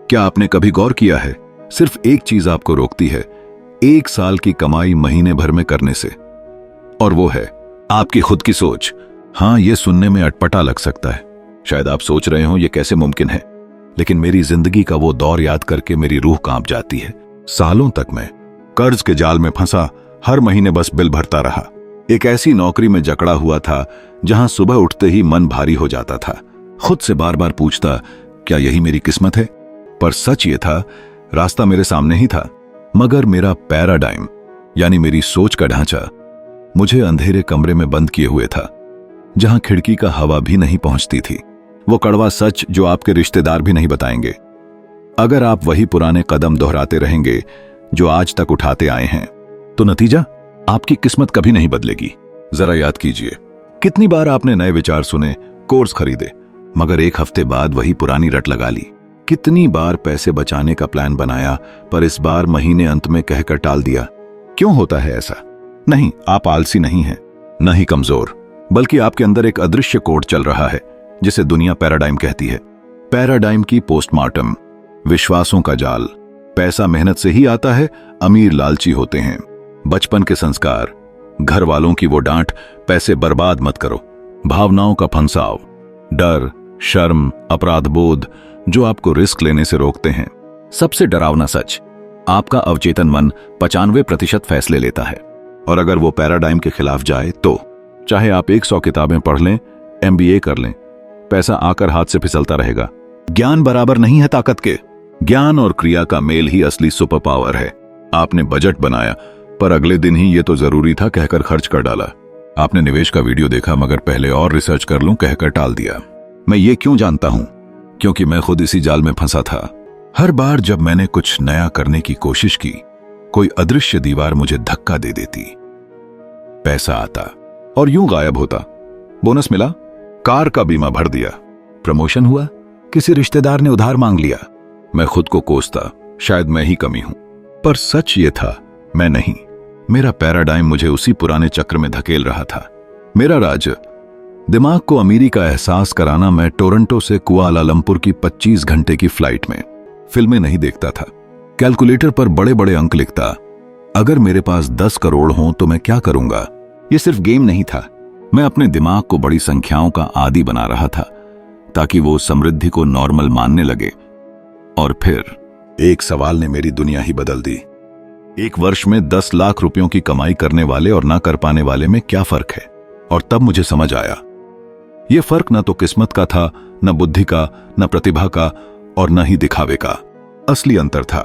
क्या आपने कभी गौर किया है, सिर्फ एक चीज आपको रोकती है 1 साल की कमाई महीने भर में करने से, और वो है आपकी खुद की सोच। हाँ, ये सुनने में अटपटा लग सकता है। शायद आप सोच रहे हो ये कैसे मुमकिन है, लेकिन मेरी जिंदगी का वो दौर याद करके मेरी रूह कांप जाती है। सालों तक मैं कर्ज के जाल में फंसा, हर महीने बस बिल भरता रहा। एक ऐसी नौकरी में जकड़ा हुआ था जहां सुबह उठते ही मन भारी हो जाता था। खुद से बार बार पूछता, क्या यही मेरी किस्मत है? पर सच ये था, रास्ता मेरे सामने ही था, मगर मेरा पैराडाइम यानी मेरी सोच का ढांचा मुझे अंधेरे कमरे में बंद किए हुए था, जहां खिड़की का हवा भी नहीं पहुंचती थी। वो कड़वा सच जो आपके रिश्तेदार भी नहीं बताएंगे। अगर आप वही पुराने कदम दोहराते रहेंगे जो आज तक उठाते आए हैं, तो नतीजा आपकी किस्मत कभी नहीं बदलेगी। जरा याद कीजिए, कितनी बार आपने नए विचार सुने, कोर्स खरीदे, मगर 1 हफ्ते बाद वही पुरानी रट लगा ली। कितनी बार पैसे बचाने का प्लान बनाया, पर इस बार महीने अंत में कहकर टाल दिया। क्यों होता है ऐसा? नहीं, आप आलसी नहीं हैं, न ही कमजोर, बल्कि आपके अंदर एक अदृश्य कोड चल रहा है जिसे दुनिया पैराडाइम कहती है। पैराडाइम की पोस्टमार्टम, विश्वासों का जाल। पैसा मेहनत से ही आता है, अमीर लालची होते हैं। बचपन के संस्कार, घर वालों की वो डांट, पैसे बर्बाद मत करो। भावनाओं का फंसाव, डर, शर्म, अपराध बोध जो आपको रिस्क लेने से रोकते हैं। सबसे डरावना सच, आपका अवचेतन मन 95% फैसले लेता है, और अगर वो पैराडाइम के खिलाफ जाए तो चाहे आप 100 किताबें पढ़ लें, MBA कर लें, पैसा आकर हाथ से फिसलता रहेगा। ज्ञान बराबर नहीं है ताकत के। ज्ञान और क्रिया का मेल ही असली सुपर पावर है। आपने बजट बनाया, पर अगले दिन ही ये तो जरूरी था कहकर खर्च कर डाला। आपने निवेश का वीडियो देखा, मगर पहले और रिसर्च कर लूं कहकर टाल दिया। मैं ये क्यों जानता हूं? क्योंकि मैं खुद इसी जाल में फंसा था। हर बार जब मैंने कुछ नया करने की कोशिश की, कोई अदृश्य दीवार मुझे धक्का दे देती। पैसा आता और यूं गायब होता। बोनस मिला, कार का बीमा भर दिया, प्रमोशन हुआ, किसी रिश्तेदार ने उधार मांग लिया। मैं खुद को कोसता, शायद मैं ही कमी हूं, पर सच ये था, मैं नहीं। मेरा पैराडाइम मुझे उसी पुराने चक्र में धकेल रहा था। मेरा राज, दिमाग को अमीरी का एहसास कराना। मैं टोरंटो से कुआलालंपुर की 25 घंटे की फ्लाइट में फिल्में नहीं देखता था, कैलकुलेटर पर बड़े बड़े अंक लिखता। अगर मेरे पास 10 करोड़ हों तो मैं क्या करूंगा? ये सिर्फ गेम नहीं था, मैं अपने दिमाग को बड़ी संख्याओं का आदी बना रहा था, ताकि वो समृद्धि को नॉर्मल मानने लगे। और फिर एक सवाल ने मेरी दुनिया ही बदल दी। 1 वर्ष में 10 लाख रुपयों की कमाई करने वाले और ना कर पाने वाले में क्या फर्क है? और तब मुझे समझ आया, यह फर्क न तो किस्मत का था, न बुद्धि का, न प्रतिभा का, और न ही दिखावे का। असली अंतर था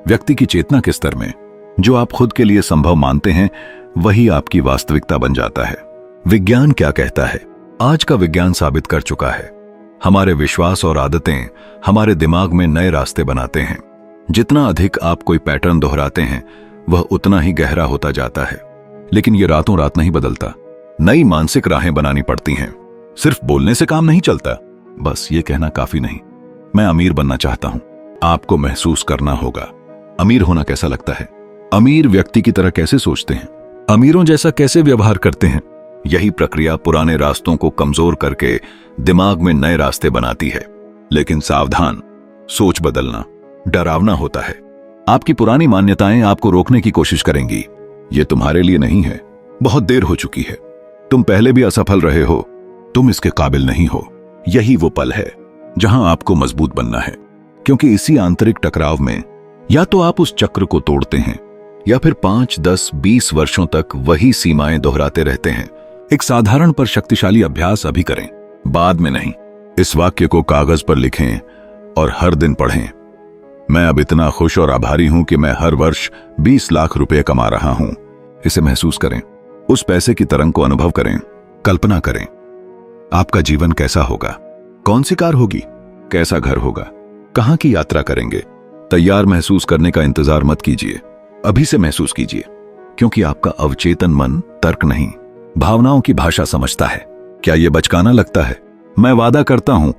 व्यक्ति की चेतना के स्तर में। जो आप खुद के लिए संभव मानते हैं, वही आपकी वास्तविकता बन जाता है। विज्ञान क्या कहता है? आज का विज्ञान साबित कर चुका है, हमारे विश्वास और आदतें हमारे दिमाग में नए रास्ते बनाते हैं। जितना अधिक आप कोई पैटर्न दोहराते हैं, वह उतना ही गहरा होता जाता है। लेकिन यह रातों रात नहीं बदलता। नई मानसिक राहें बनानी पड़ती हैं। सिर्फ बोलने से काम नहीं चलता। बस ये कहना काफी नहीं, मैं अमीर बनना चाहता हूं। आपको महसूस करना होगा, अमीर होना कैसा लगता है, अमीर व्यक्ति की तरह कैसे सोचते हैं, अमीरों जैसा कैसे व्यवहार करते हैं। यही प्रक्रिया पुराने रास्तों को कमजोर करके दिमाग में नए रास्ते बनाती है। लेकिन सावधान, सोच बदलना डरावना होता है। आपकी पुरानी मान्यताएं आपको रोकने की कोशिश करेंगी। यह तुम्हारे लिए नहीं है, बहुत देर हो चुकी है, तुम पहले भी असफल रहे हो, तुम इसके काबिल नहीं हो। यही वो पल है जहां आपको मजबूत बनना है, क्योंकि इसी आंतरिक टकराव में या तो आप उस चक्र को तोड़ते हैं, या फिर 5, 10, 20 वर्षों तक वही सीमाएं दोहराते रहते हैं। एक साधारण पर शक्तिशाली अभ्यास अभी करें, बाद में नहीं। इस वाक्य को कागज पर लिखें और हर दिन पढ़ें। मैं अब इतना खुश और आभारी हूं कि मैं हर वर्ष 20 लाख रुपए कमा रहा हूं। इसे महसूस करें, उस पैसे की तरंग को अनुभव करें, कल्पना करें। आपका जीवन कैसा होगा? कौन सी कार होगी? कैसा घर होगा? कहां की यात्रा करेंगे? तैयार महसूस करने का इंतजार मत कीजिए, अभी से महसूस कीजिए, क्योंकि आपका अवचेतन मन तर्क नहीं, भावनाओं की भाषा समझता है। क्या यह बचकाना लगता है? मैं वादा करता हूं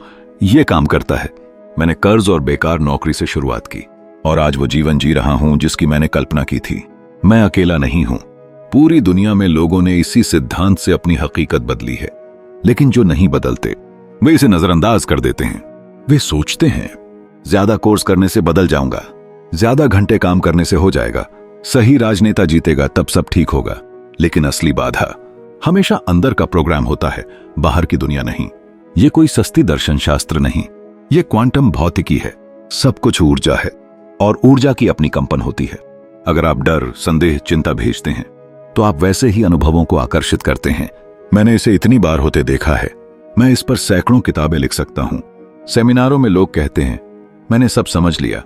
यह काम करता है। मैंने कर्ज और बेकार नौकरी से शुरुआत की, और आज वो जीवन जी रहा हूं जिसकी मैंने कल्पना की थी। मैं अकेला नहीं हूं, पूरी दुनिया में लोगों ने इसी सिद्धांत से अपनी हकीकत बदली है। लेकिन जो नहीं बदलते, वे इसे नजरअंदाज कर देते हैं। वे सोचते हैं ज्यादा कोर्स करने से बदल जाऊंगा, ज्यादा घंटे काम करने से हो जाएगा, सही राजनेता जीतेगा तब सब ठीक होगा। लेकिन असली बाधा हमेशा अंदर का प्रोग्राम होता है, बाहर की दुनिया नहीं। ये कोई सस्ती दर्शन शास्त्र नहीं, ये क्वांटम भौतिकी है। सब कुछ ऊर्जा है और ऊर्जा की अपनी कंपन होती है। अगर आप डर, संदेह, चिंता भेजते हैं तो आप वैसे ही अनुभवों को आकर्षित करते हैं। मैंने इसे इतनी बार होते देखा है, मैं इस पर सैकड़ों किताबें लिख सकता हूं। सेमिनारों में लोग कहते हैं मैंने सब समझ लिया,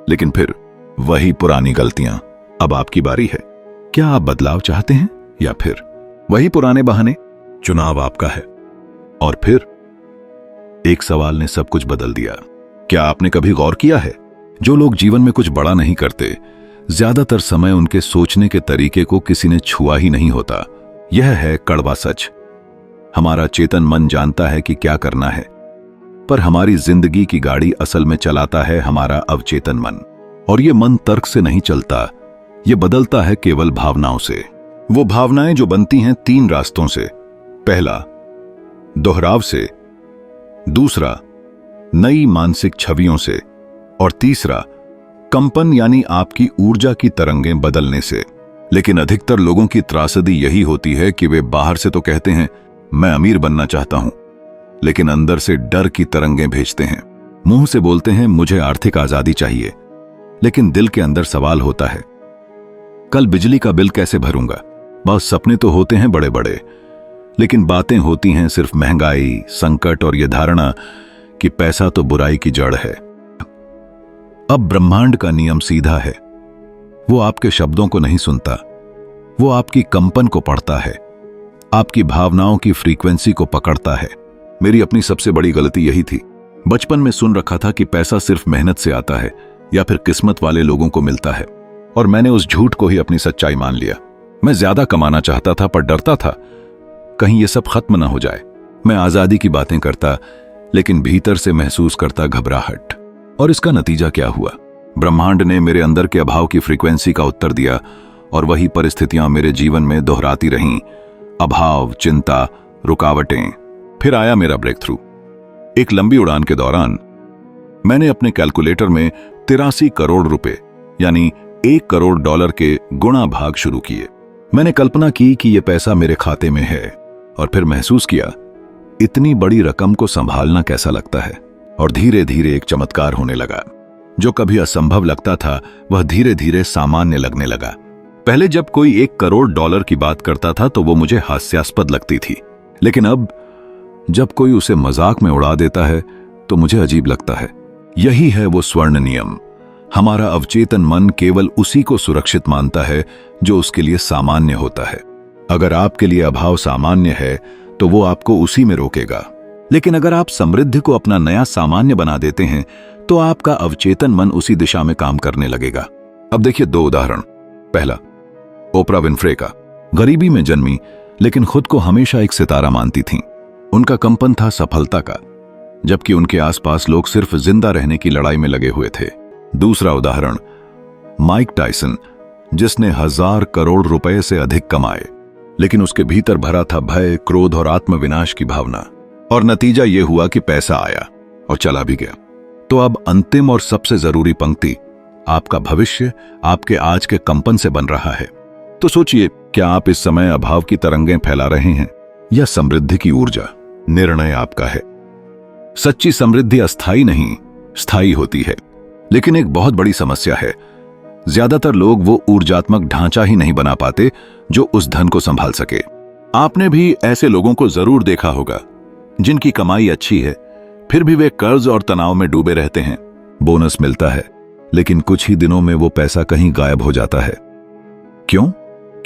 लेकिन फिर वही पुरानी गलतियां। अब आपकी बारी है। क्या आप बदलाव चाहते हैं या फिर वही पुराने बहाने? चुनाव आपका है। और फिर एक सवाल ने सब कुछ बदल दिया। क्या आपने कभी गौर किया है, जो लोग जीवन में कुछ बड़ा नहीं करते, ज्यादातर समय उनके सोचने के तरीके को किसी ने छुआ ही नहीं होता। यह है कड़वा सच। हमारा चेतन मन जानता है कि क्या करना है, पर हमारी जिंदगी की गाड़ी असल में चलाता है हमारा अवचेतन मन। और यह मन तर्क से नहीं चलता, यह बदलता है केवल भावनाओं से। वो भावनाएं जो बनती हैं 3 रास्तों से। पहला, दोहराव से। दूसरा, नई मानसिक छवियों से। और तीसरा, कंपन यानी आपकी ऊर्जा की तरंगें बदलने से। लेकिन अधिकतर लोगों की त्रासदी यही होती है कि वे बाहर से तो कहते हैं मैं अमीर बनना चाहता हूं, लेकिन अंदर से डर की तरंगें भेजते हैं। मुंह से बोलते हैं मुझे आर्थिक आजादी चाहिए, लेकिन दिल के अंदर सवाल होता है कल बिजली का बिल कैसे भरूंगा। बहुत सपने तो होते हैं बड़े बड़े, लेकिन बातें होती हैं सिर्फ महंगाई, संकट और यह धारणा कि पैसा तो बुराई की जड़ है। अब ब्रह्मांड का नियम सीधा है। वो आपके शब्दों को नहीं सुनता, वो आपकी कंपन को पढ़ता है, आपकी भावनाओं की फ्रीक्वेंसी को पकड़ता है। मेरी अपनी सबसे बड़ी गलती यही थी। बचपन में सुन रखा था कि पैसा सिर्फ मेहनत से आता है या फिर किस्मत वाले लोगों को मिलता है, और मैंने उस झूठ को ही अपनी सच्चाई मान लिया। मैं ज्यादा कमाना चाहता था, पर डरता था कहीं ये सब खत्म ना हो जाए। मैं आजादी की बातें करता, लेकिन भीतर से महसूस करता घबराहट। और इसका नतीजा क्या हुआ? ब्रह्मांड ने मेरे अंदर के अभाव की फ्रीक्वेंसी का उत्तर दिया, और वही परिस्थितियां मेरे जीवन में दोहराती रहीं। अभाव, चिंता, रुकावटें। फिर आया मेरा ब्रेक थ्रू। एक लंबी उड़ान के दौरान मैंने अपने कैलकुलेटर में 83 करोड़ रुपए यानी $1 करोड़ के गुणा भाग शुरू किए। मैंने कल्पना की कि यह पैसा मेरे खाते में है, और फिर महसूस किया इतनी बड़ी रकम को संभालना कैसा लगता है। और धीरे धीरे एक चमत्कार होने लगा। जो कभी असंभव लगता था वह धीरे धीरे सामान्य लगने लगा। पहले जब कोई $1 करोड़ की बात करता था तो वो मुझे हास्यास्पद लगती थी, लेकिन अब जब कोई उसे मजाक में उड़ा देता है तो मुझे अजीब लगता है। यही है वो स्वर्ण नियम। हमारा अवचेतन मन केवल उसी को सुरक्षित मानता है जो उसके लिए सामान्य होता है। अगर आपके लिए अभाव सामान्य है तो वो आपको उसी में रोकेगा, लेकिन अगर आप समृद्धि को अपना नया सामान्य बना देते हैं तो आपका अवचेतन मन उसी दिशा में काम करने लगेगा। अब देखिए 2 उदाहरण। पहला, ओपरा विन्फ्रे का। गरीबी में जन्मी, लेकिन खुद को हमेशा एक सितारा मानती थीं। उनका कंपन था सफलता का, जबकि उनके आसपास लोग सिर्फ जिंदा रहने की लड़ाई में लगे हुए थे। दूसरा उदाहरण, माइक टायसन, जिसने 1000 करोड़ रुपए से अधिक कमाए, लेकिन उसके भीतर भरा था भय, क्रोध और आत्मविनाश की भावना। और नतीजा यह हुआ कि पैसा आया और चला भी गया। तो अब अंतिम और सबसे जरूरी पंक्ति, आपका भविष्य आपके आज के कंपन से बन रहा है। तो सोचिए, क्या आप इस समय अभाव की तरंगें फैला रहे हैं या समृद्धि की ऊर्जा? निर्णय आपका है। सच्ची समृद्धि अस्थायी नहीं, स्थायी होती है। लेकिन एक बहुत बड़ी समस्या है, ज्यादातर लोग वो ऊर्जात्मक ढांचा ही नहीं बना पाते जो उस धन को संभाल सके। आपने भी ऐसे लोगों को जरूर देखा होगा जिनकी कमाई अच्छी है, फिर भी वे कर्ज और तनाव में डूबे रहते हैं। बोनस मिलता है, लेकिन कुछ ही दिनों में वो पैसा कहीं गायब हो जाता है। क्यों?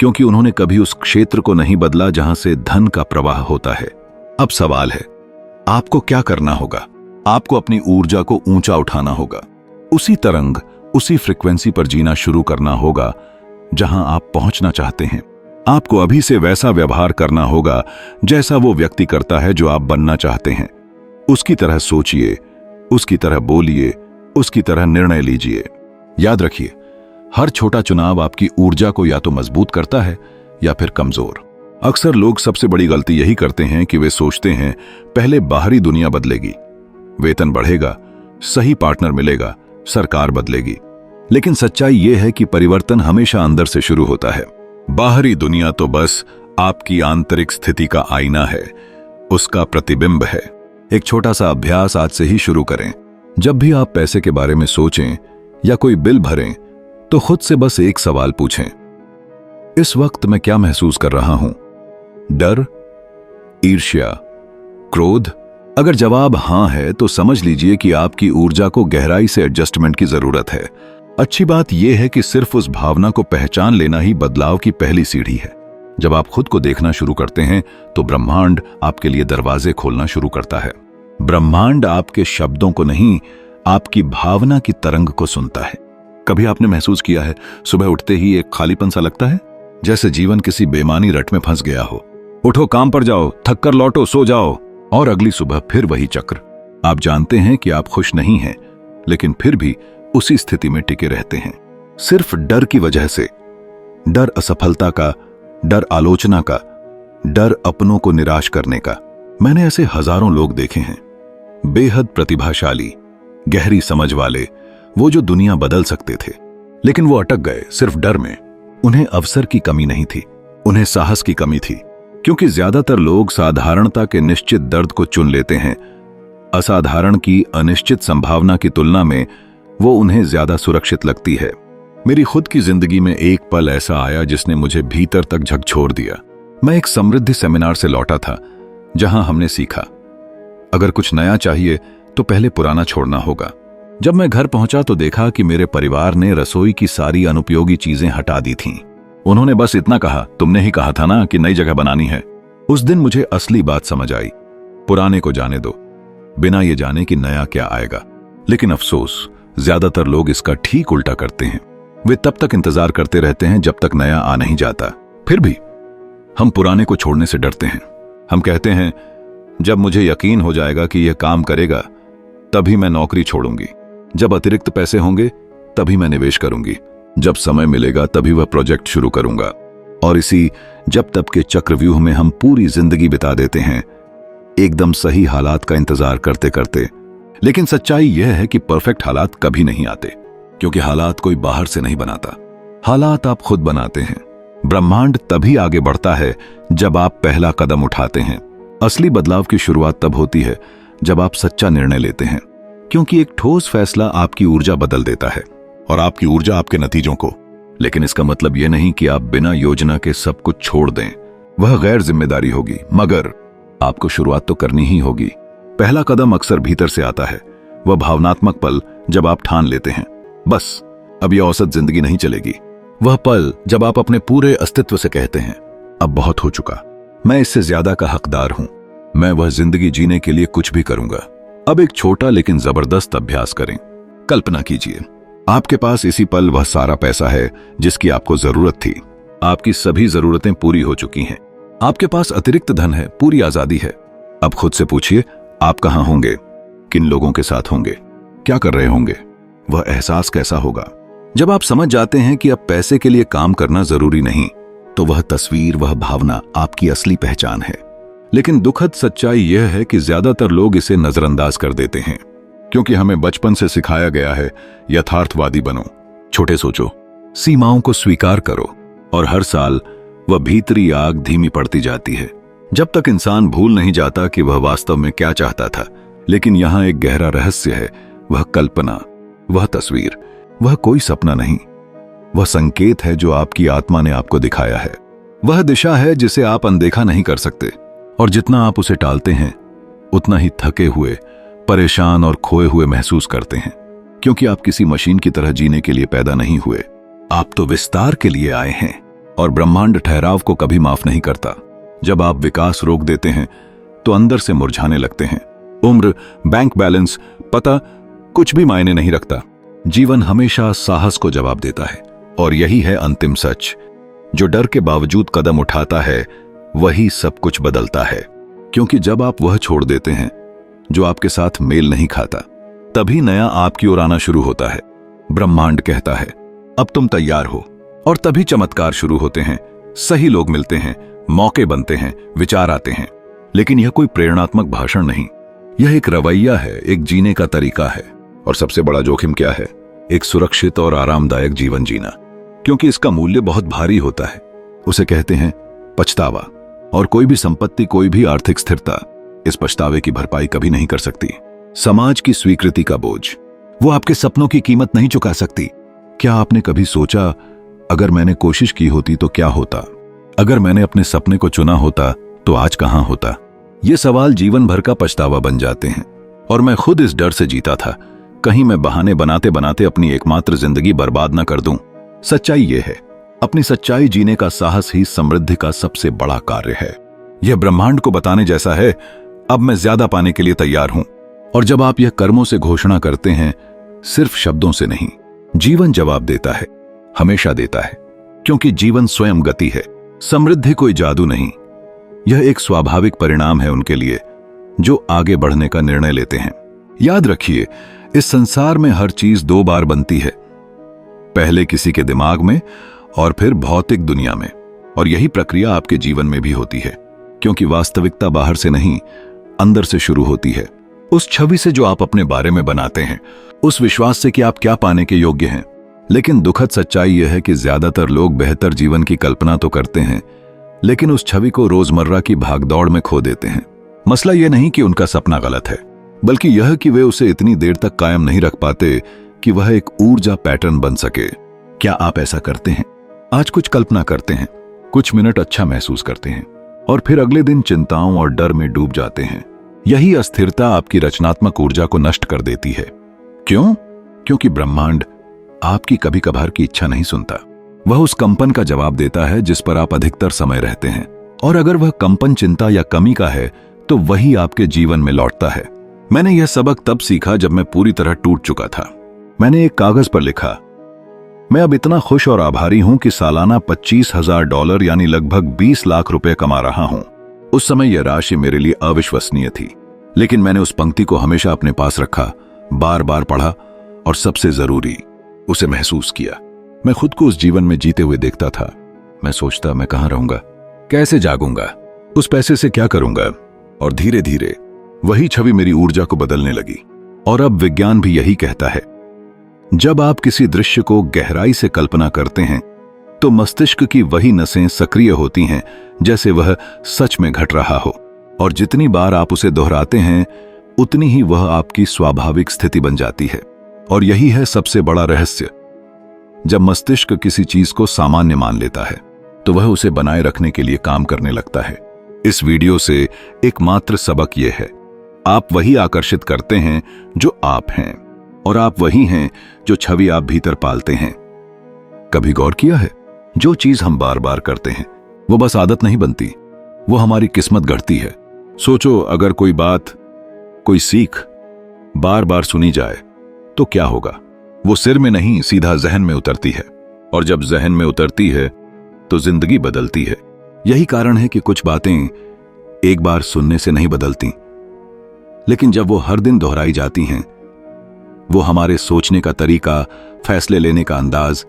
क्योंकि उन्होंने कभी उस क्षेत्र को नहीं बदला जहां से धन का प्रवाह होता है। अब सवाल है, आपको क्या करना होगा? आपको अपनी ऊर्जा को ऊंचा उठाना होगा। उसी तरंग, उसी फ्रीक्वेंसी पर जीना शुरू करना होगा जहां आप पहुंचना चाहते हैं। आपको अभी से वैसा व्यवहार करना होगा जैसा वो व्यक्ति करता है जो आप बनना चाहते हैं। उसकी तरह सोचिए, उसकी तरह बोलिए, उसकी तरह निर्णय लीजिए। याद रखिए, हर छोटा चुनाव आपकी ऊर्जा को या तो मजबूत करता है या फिर कमजोर। अक्सर लोग सबसे बड़ी गलती यही करते हैं कि वे सोचते हैं पहले बाहरी दुनिया बदलेगी, वेतन बढ़ेगा, सही पार्टनर मिलेगा, सरकार बदलेगी। लेकिन सच्चाई यह है कि परिवर्तन हमेशा अंदर से शुरू होता है। बाहरी दुनिया तो बस आपकी आंतरिक स्थिति का आईना है, उसका प्रतिबिंब है। एक छोटा सा अभ्यास आज से ही शुरू करें। जब भी आप पैसे के बारे में सोचें या कोई बिल भरें, तो खुद से बस एक सवाल पूछें, इस वक्त मैं क्या महसूस कर रहा हूं? डर, ईर्ष्या, क्रोध? अगर जवाब हां है तो समझ लीजिए कि आपकी ऊर्जा को गहराई से एडजस्टमेंट की जरूरत है। अच्छी बात यह है कि सिर्फ उस भावना को पहचान लेना ही बदलाव की पहली सीढ़ी है। जब आप खुद को देखना शुरू करते हैं तो ब्रह्मांड आपके लिए दरवाजे खोलना शुरू करता है। ब्रह्मांड आपके शब्दों को नहीं, आपकी भावना की तरंग को सुनता है। कभी आपने महसूस किया है, सुबह उठते ही एक खालीपन सा लगता है, जैसे जीवन किसी बेमानी रट में फंस गया हो। उठो, काम पर जाओ, थक कर लौटो, सो जाओ, और अगली सुबह फिर वही चक्र। आप जानते हैं कि आप खुश नहीं हैं, लेकिन फिर भी उसी स्थिति में टिके रहते हैं, सिर्फ डर की वजह से। डर असफलता का, डर आलोचना का, डर अपनों को निराश करने का। मैंने ऐसे हजारों लोग देखे हैं, बेहद प्रतिभाशाली, गहरी समझ वाले, वो जो दुनिया बदल सकते थे, लेकिन वो अटक गए सिर्फ डर में। उन्हें अवसर की कमी नहीं थी, उन्हें साहस की कमी थी। क्योंकि ज्यादातर लोग साधारणता के निश्चित दर्द को चुन लेते हैं। असाधारण की अनिश्चित संभावना की तुलना में वो उन्हें ज्यादा सुरक्षित लगती है। मेरी खुद की जिंदगी में एक पल ऐसा आया जिसने मुझे भीतर तक झकझोर दिया। मैं एक समृद्धि सेमिनार से लौटा था, जहां हमने सीखा, अगर कुछ नया चाहिए तो पहले पुराना छोड़ना होगा। जब मैं घर पहुंचा तो देखा कि मेरे परिवार ने रसोई की सारी अनुपयोगी चीजें हटा दी थीं। उन्होंने बस इतना कहा, तुमने ही कहा था ना कि नई जगह बनानी है। उस दिन मुझे असली बात समझ आई, पुराने को जाने दो, बिना ये जाने कि नया क्या आएगा। लेकिन अफसोस, ज्यादातर लोग इसका ठीक उल्टा करते हैं। वे तब तक इंतजार करते रहते हैं जब तक नया आ नहीं जाता। फिर भी हम पुराने को छोड़ने से डरते हैं। हम कहते हैं, जब मुझे यकीन हो जाएगा कि यह काम करेगा, तभी मैं नौकरी छोड़ूंगी। जब अतिरिक्त पैसे होंगे, तभी मैं निवेश करूंगी। जब समय मिलेगा, तभी वह प्रोजेक्ट शुरू करूंगा। और इसी जब तब के चक्रव्यूह में हम पूरी जिंदगी बिता देते हैं, एकदम सही हालात का इंतजार करते करते। लेकिन सच्चाई यह है कि परफेक्ट हालात कभी नहीं आते, क्योंकि हालात कोई बाहर से नहीं बनाता, हालात आप खुद बनाते हैं। ब्रह्मांड तभी आगे बढ़ता है जब आप पहला कदम उठाते हैं। असली बदलाव की शुरुआत तब होती है जब आप सच्चा निर्णय लेते हैं, क्योंकि एक ठोस फैसला आपकी ऊर्जा बदल देता है, और आपकी ऊर्जा आपके नतीजों को। लेकिन इसका मतलब यह नहीं कि आप बिना योजना के सब कुछ छोड़ दें, वह गैर जिम्मेदारी होगी। मगर आपको शुरुआत तो करनी ही होगी। पहला कदम अक्सर भीतर से आता है, वह भावनात्मक पल जब आप ठान लेते हैं, बस अब यह औसत जिंदगी नहीं चलेगी। वह पल जब आप अपने पूरे अस्तित्व से कहते हैं, अब बहुत हो चुका, मैं इससे ज्यादा का हकदार हूं, मैं वह जिंदगी जीने के लिए कुछ भी करूंगा। अब एक छोटा लेकिन जबरदस्त अभ्यास करें। कल्पना कीजिए, आपके पास इसी पल वह सारा पैसा है जिसकी आपको जरूरत थी। आपकी सभी जरूरतें पूरी हो चुकी हैं, आपके पास अतिरिक्त धन है, पूरी आजादी है। अब खुद से पूछिए, आप कहां होंगे, किन लोगों के साथ होंगे, क्या कर रहे होंगे? वह एहसास कैसा होगा? जब आप समझ जाते हैं कि अब पैसे के लिए काम करना जरूरी नहीं, तो वह तस्वीर, वह भावना आपकी असली पहचान है। लेकिन दुखद सच्चाई यह है कि ज्यादातर लोग इसे नजरअंदाज कर देते हैं, क्योंकि हमें बचपन से सिखाया गया है, यथार्थवादी बनो, छोटे सोचो, सीमाओं को स्वीकार करो, और हर साल वह भीतरी आग धीमी पड़ती जाती है, जब तक इंसान भूल नहीं जाता कि वह वास्तव में क्या चाहता था। लेकिन यहां एक गहरा रहस्य है, वह कल्पना, वह तस्वीर, वह कोई सपना नहीं, वह संकेत है जो आपकी आत्मा ने आपको दिखाया है। वह दिशा है जिसे आप अनदेखा नहीं कर सकते, और जितना आप उसे टालते हैं, उतना ही थके हुए, परेशान और खोए हुए महसूस करते हैं। क्योंकि आप किसी मशीन की तरह जीने के लिए पैदा नहीं हुए, आप तो विस्तार के लिए आए हैं। और ब्रह्मांड ठहराव को कभी माफ नहीं करता। जब आप विकास रोक देते हैं तो अंदर से मुरझाने लगते हैं। उम्र, बैंक बैलेंस, पता कुछ भी मायने नहीं रखता। जीवन हमेशा साहस को जवाब देता है, और यही है अंतिम सच। जो डर के बावजूद कदम उठाता है, वही सब कुछ बदलता है। क्योंकि जब आप वह छोड़ देते हैं जो आपके साथ मेल नहीं खाता, तभी नया आपकी ओर आना शुरू होता है। ब्रह्मांड कहता है, अब तुम तैयार हो, और तभी चमत्कार शुरू होते हैं। सही लोग मिलते हैं, मौके बनते हैं, विचार आते हैं। लेकिन यह कोई प्रेरणात्मक भाषण नहीं, यह एक रवैया है, एक जीने का तरीका है। और सबसे बड़ा जोखिम क्या है? एक सुरक्षित और आरामदायक जीवन जीना, क्योंकि इसका मूल्य बहुत भारी होता है। उसे कहते हैं पछतावा। और कोई भी संपत्ति, कोई भी आर्थिक स्थिरता इस पछतावे की भरपाई कभी नहीं कर सकती। समाज की स्वीकृति का बोझ, वो आपके सपनों की कीमत नहीं चुका सकती। क्या आपने कभी सोचा, अगर मैंने कोशिश की होती तो क्या होता? अगर मैंने अपने सपने को चुना होता तो आज कहां होता? ये सवाल जीवन भर का पछतावा बन जाते हैं। और मैं खुद इस डर से जीता था, कहीं मैं बहाने बनाते बनाते अपनी एकमात्र जिंदगी बर्बाद न कर दूं। सच्चाई ये है, अपनी सच्चाई जीने का साहस ही समृद्धि का सबसे बड़ा कार्य है। यह ब्रह्मांड को बताने जैसा है, अब मैं ज्यादा पाने के लिए तैयार हूं। और जब आप यह कर्मों से घोषणा करते हैं, सिर्फ शब्दों से नहीं, जीवन जवाब देता है, हमेशा देता है। क्योंकि जीवन स्वयं गति है, समृद्धि कोई जादू नहीं। यह एक स्वाभाविक परिणाम है उनके लिए जो आगे बढ़ने का निर्णय लेते हैं। याद रखिए, इस संसार में हर चीज 2 बार बनती है, पहले किसी के दिमाग में और फिर भौतिक दुनिया में। और यही प्रक्रिया आपके जीवन में भी होती है, क्योंकि वास्तविकता बाहर से नहीं, अंदर से शुरू होती है। उस छवि से जो आप अपने बारे में बनाते हैं, उस विश्वास से कि आप क्या पाने के योग्य हैं। लेकिन दुखद सच्चाई यह है कि ज्यादातर लोग बेहतर जीवन की कल्पना तो करते हैं, लेकिन उस छवि को रोजमर्रा की भागदौड़ में खो देते हैं। मसला यह नहीं कि उनका सपना गलत है, बल्कि यह कि वे उसे इतनी देर तक कायम नहीं रख पाते कि वह एक ऊर्जा पैटर्न बन सके। क्या आप ऐसा करते हैं? आज कुछ कल्पना करते हैं, कुछ मिनट अच्छा महसूस करते हैं, और फिर अगले दिन चिंताओं और डर में डूब जाते हैं। यही अस्थिरता आपकी रचनात्मक ऊर्जा को नष्ट कर देती है। क्यों? क्योंकि ब्रह्मांड आपकी कभी कभार की इच्छा नहीं सुनता। वह उस कंपन का जवाब देता है जिस पर आप अधिकतर समय रहते हैं। और अगर वह कंपन चिंता या कमी का है, तो वही आपके जीवन में लौटता है। मैंने यह सबक तब सीखा जब मैं पूरी तरह टूट चुका था। मैंने एक कागज पर लिखा, मैं अब इतना खुश और आभारी हूं कि सालाना $25,000 यानी लगभग 20 लाख रुपए कमा रहा हूं। उस समय यह राशि मेरे लिए अविश्वसनीय थी, लेकिन मैंने उस पंक्ति को हमेशा अपने पास रखा, बार बार पढ़ा और सबसे जरूरी, उसे महसूस किया। मैं खुद को उस जीवन में जीते हुए देखता था। मैं सोचता, मैं कहां रहूंगा, कैसे जागूंगा, उस पैसे से क्या करूंगा? और धीरे धीरे वही छवि मेरी ऊर्जा को बदलने लगी। और अब विज्ञान भी यही कहता है, जब आप किसी दृश्य को गहराई से कल्पना करते हैं, तो मस्तिष्क की वही नसें सक्रिय होती हैं जैसे वह सच में घट रहा हो। और जितनी बार आप उसे दोहराते हैं, उतनी ही वह आपकी स्वाभाविक स्थिति बन जाती है। और यही है सबसे बड़ा रहस्य। जब मस्तिष्क किसी चीज को सामान्य मान लेता है, तो वह उसे बनाए रखने के लिए काम करने लगता है। इस वीडियो से एकमात्र सबक यह है, आप वही आकर्षित करते हैं जो आप हैं, और आप वही हैं जो छवि आप भीतर पालते हैं। कभी गौर किया है, जो चीज हम बार बार करते हैं, वो बस आदत नहीं बनती, वो हमारी किस्मत गढ़ती है। सोचो, अगर कोई बात, कोई सीख बार बार सुनी जाए तो क्या होगा? वो सिर में नहीं, सीधा जहन में उतरती है। और जब जहन में उतरती है तो जिंदगी बदलती है। यही कारण है कि कुछ बातें एक बार सुनने से नहीं बदलती, लेकिन जब वो हर दिन दोहराई जाती हैं, वो हमारे सोचने का तरीका, फैसले लेने का अंदाज,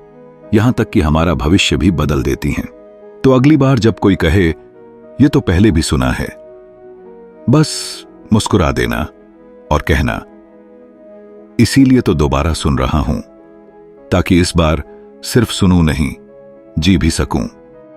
यहां तक कि हमारा भविष्य भी बदल देती हैं। तो अगली बार जब कोई कहे ये तो पहले भी सुना है, बस मुस्कुरा देना और कहना, इसीलिए तो दोबारा सुन रहा हूं, ताकि इस बार सिर्फ सुनूं नहीं, जी भी सकूं।